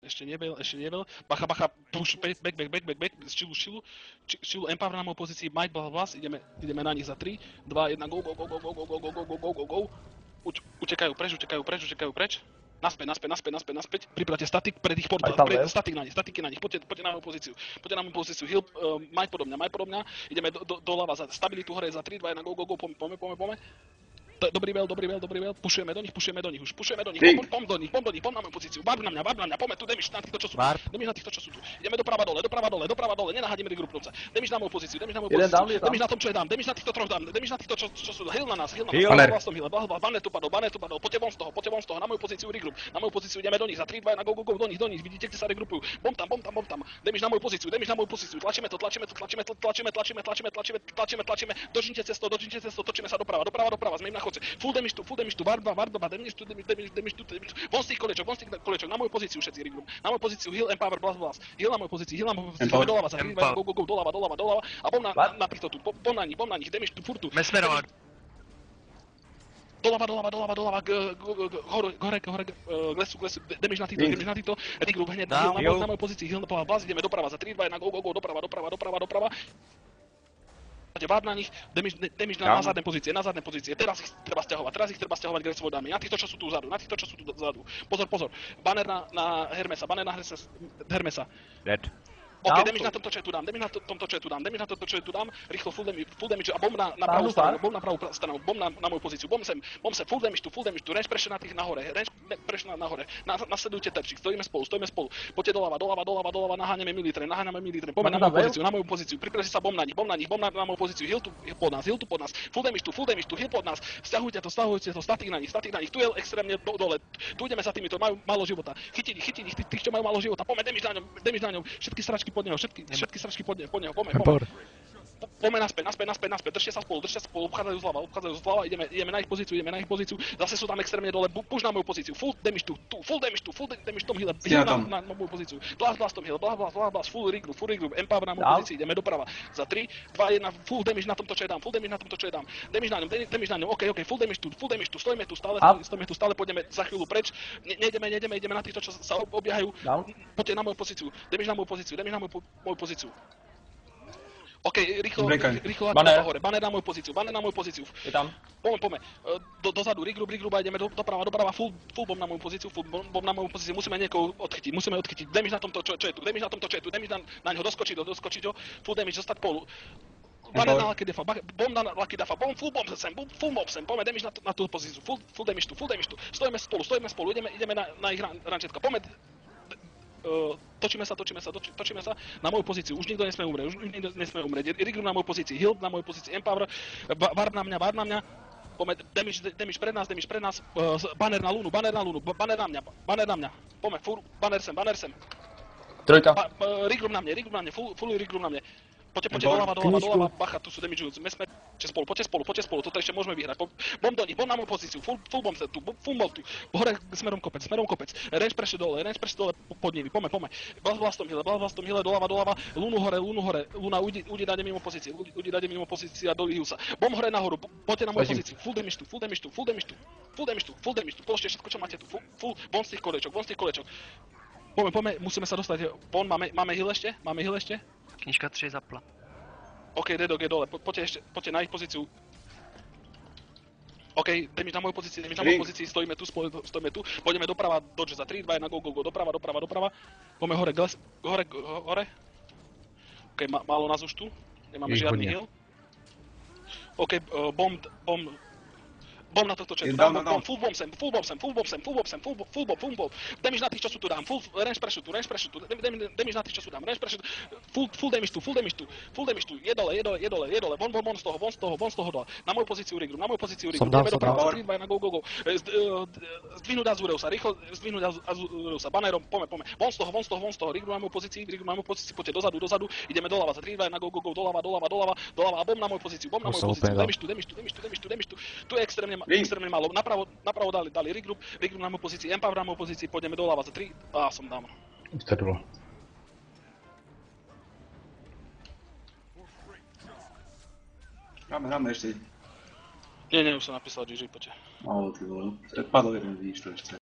Ešte nevel. Bacha, push, back, šilu, empower na mojej pozícii, might, blast, ideme na nich za 3, 2, 1, go. Utekajú preč. Naspäť. Pripravte statik, pred ich portál, statiky na nich, poďte na moju pozíciu, heal, might podobňa, ideme doľava za stabilitu hore za 3, 2, 1, go, poďme. Dobrý veľ, pušujeme do nich, pom do nich, pom na moju pozíciu, barb na mňa, poďme tu, demiš na týchto, čo sú tu, ideme doprava dole, nenahádime regroupovca, demiš na moju pozíciu, demiš na tom, čo je dám, demiš na týchto troch dám, demiš na týchto, čo sú, heal na nás, vlastom heal, banner tu padol, poďte von z toho, na moju pozíciu regroup, na moju pozíciu ideme do nich, za 3, 2, 1, go, do nich, vidíte, kde sa regroupujú, bom tam, demiš na moju pozíciu, tlačíme to, dožite cesto, točíme sa doprava, sme im na chodce, full damage tu, barba, damage tu, von z tých kolečok, na moju pozíciu všetci regroup, na moju pozíciu heal, empower, blast, heal na moju pozíciu, doľava za 3, 2, 1, go, doľava, a bom na týchto tu, bom na nich, damage tu, furt tu. Doľava, hore, k lesu, damage na týchto, regroup hneď, na mojej pozícii, heal, blast, ideme doprava za 3, 2, 1, go, doprava. Váb na nich, damage na zadné pozície, teraz ich treba stiahovať k resvodami, na týchto, čo sú tu vzadu, pozor, banner na Hermesa, Dead. OK, damage na tomto, čo je tu dám, rýchlo full damage a bomb na pravú stranu, bomb na moju pozíciu, bomb sem, full damage tu, range pressure na tých nahore, nasledujte terčík, stojíme spolu, poďte doľava, naháňame military, poďme na moju pozíciu, pripravi sa bomb na nich, na moju pozíciu, heal tu pod nás, full damage tu, heal pod nás, stiahujte to, statik na nich, tu je extrémne dole, tu ideme za týmito, majú málo života, chytiť ich, tých, čo majú málo života, poďme damage na ňom, všetky sračky pod neho, všetky sračky pod neho, poďme. Poďme naspäť, držte sa spolu, obchádzajú zľava, ideme na ich pozíciu, zase sú tam extrémne dole, push na moju pozíciu, full damage tu, tom heal na moju pozíciu, blast tom heal, blast, full regroup, empower na moju pozíciu, ideme doprava, za 3, 2, 1, full damage na tomto, čo je dám, damage na ňom, OK, full damage tu, stojíme tu stále, pôjdeme za chvíľu preč, nejdeme na týchto, čo sa obiehajú, poďte na moju pozíciu, damage na moju pozíciu. OK, rýchlo hore, banner na moju pozíciu. Je tam. Poďme. Dozadu, regroup a ideme doprava, full bomb na moju pozíciu, musíme niekoho odchytiť, damage na tomto, čo je tu, damage na ňo, doskočiť ho, full damage, zostať polu. Banner na Lucky Defa, bomb na Lucky Defa, full bomb sem, poďme damage na tú pozíciu, full damage tu, stojíme spolu, ideme na ich rančetka, poďme. Točíme sa na moju pozíciu, už nikto nesmie umrieť, regroup na moju pozícii, heal na moju pozícii, empower, barb na mňa, poďme, damage pred nás, banner na Lunu, banner na mňa, poďme, banner sem, Trojka. Regroup na mne, full regroup na mne. Poďte doľava, bacha, tu sú damagujúci, poďte spolu, toto ešte môžeme vyhrať. Bomb do nich, bomb na moju pozíciu, full bomb tu, hore smerom kopec, range pressure dole, pod nimi, poďme. Blastom hile, doľava, Lunu hore, Luna ujde dade mimo pozícia do Lihusa. Bomb hore nahoru, poďte na moju pozíciu, full damage tu, položte všetko, čo máte tu, full bomb z tých kolečok. Poďme, musíme sa dostať, máme heal ešte? Knižka 3 zapla. OK, Redog je dole, poďte na ich pozíciu. OK, damage na moju pozícii, stojíme tu, pôjdeme doprava, dodge za 3, 2, 1, go, doprava. Poďme hore. OK, málo nás už tu, nemáme žiadny heal. OK, bomb na tohto četu, full bomb sem, damage na tých, čo sú tu dám, full range pressure tu, damage na tých, čo sú dám, range pressure tu, full damage tu, je dole, von z toho dole, na moju pozíciu regroup, ideme doprava, 3, 2, 1, go, zdvihnúť Azureusa, rýchlo zdvihnúť Azureusa, bannerom, poďme, von z toho, regroup na moju pozícii, poďte dozadu, ideme doľava, za 3, 2, 1, go, doľava, a bomb na moju pozíciu, damage tu, tu je extrémne málo, napravo dali regroup na moju pozícii, empower na moju pozícii, pôjdeme doľava za 3, som dám. Vtedlo. Dáme ešte. Nie, už som napísal GG, poďte. Ty vole, padol jeden, vidíš to ešte.